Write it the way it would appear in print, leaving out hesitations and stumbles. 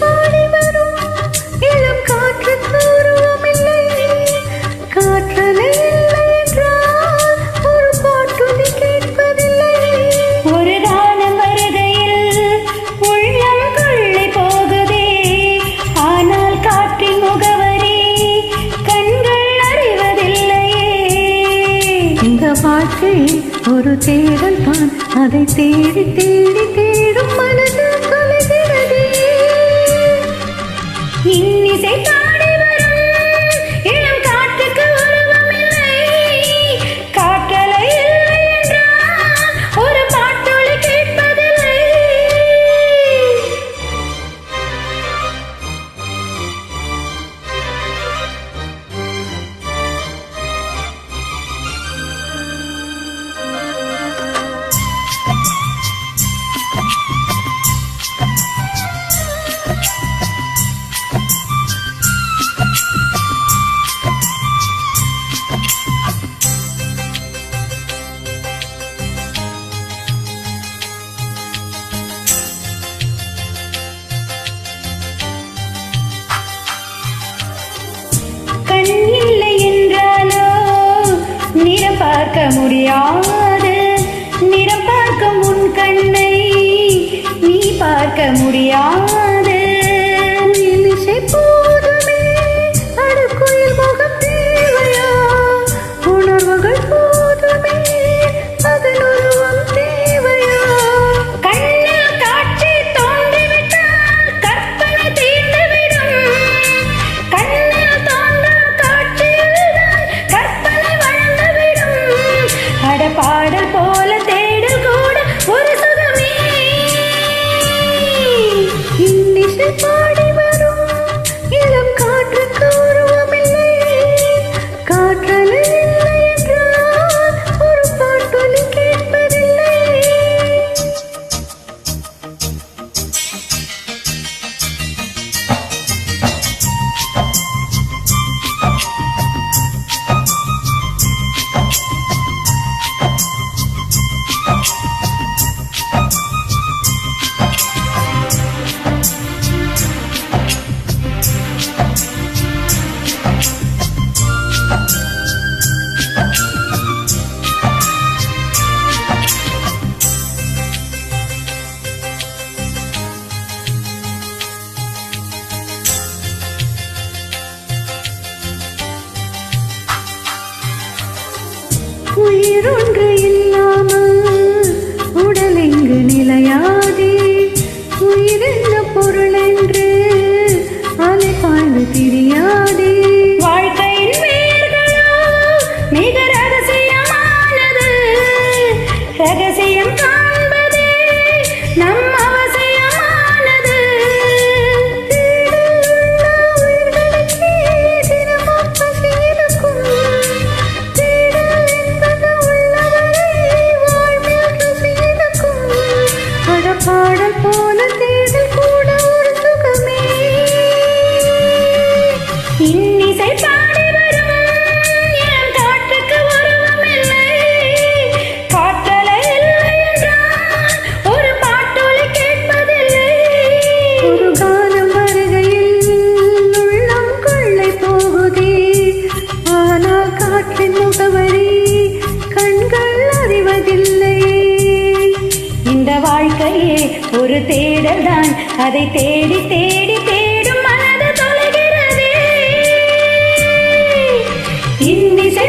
பாடி வரும் இளம் காற்றுக்கு உருவமில்லை, காற்றலை இல்லை என்றால் ஒரு பாட்டுனை கேட்பதில்லை. ஒரு கானம் வருகையில் உள்ளம் கொள்ளை போகுதே, ஆனால் காற்றின் முகவரி கண்கள் அறிவதில்லையே. இந்த வாழ்க்கை ஒரு தேடல் தான், அதை தேடி தேடி தேடும் மனது தொலைகிறது. இன்னிசை பாடி வரும் இளம் காற்றுக்கு உருவமில்லை, காற்றலை இல்லை என்றால் ஒரு பாட்டொலி கேட்பதில்லை. கண் இல்லை என்றாலோ நிறம் பார்க்க முடியாது, நிறம் பார்க்கும் உன் கண்ணை நீ பார்க்க முடியாது. இசை போதுமே அடுக்குயில் முகம் தேவையா, உணர்வுகள் போதுமே அதன் உருவம் தேவையா. கண்ணில் காட்சி தோன்றிவிட்டால் கற்பனை தீர்ந்துவிடும், கண்ணில் தோன்றும் காட்சியில்தான் கற்பனை வளர்ந்துவிடும். அட பாடல் போல தேடல் கூட ஒரு சுகமே. இன்னிசை பாடி வரும் இளம் காற்றுக்கு உருவமில்லை, காற்றலை இல்லை என்றால் ஒரு பாட்டொலி கேட்பதில்லை. உயிரொன்று இல்லாமல் உடல் எங்கு நிலையாதே, உயிரென்ன பொருள் என்று அலை பாய்ந்து தெரியாதே. வாழ்க்கையின் வேர்களோ மிக ரகசியமானது, ரகசியம் காண்பதே நம் அவசியமானது. உயிர்களுக்கே தினமும் பசி இருக்கும், தேடல் என்பது உள்ளவரை வாழ்வில் ருசி இருக்கும். பாடல் போல தேடல் கூட ஒரு சுகமே. இன்னிசை பாடி வரும் இளம் காற்றுக்கு உருவமில்லை, காற்றலை இல்லை என்றால் ஒரு பாட்டொலி கேட்பதில்லை. ஒரு காலம் வருகையில் உள்ளம் கொள்ளை போகுதே, ஆனால் காற்றின் முகவரி கண்கள் அறிவதில்லை. இந்த வாழ்க்கையே ஒரு தேடல் தான், அதை தேடி தேடி தேடும் மனது தொலைகிறதே. இன்னிசை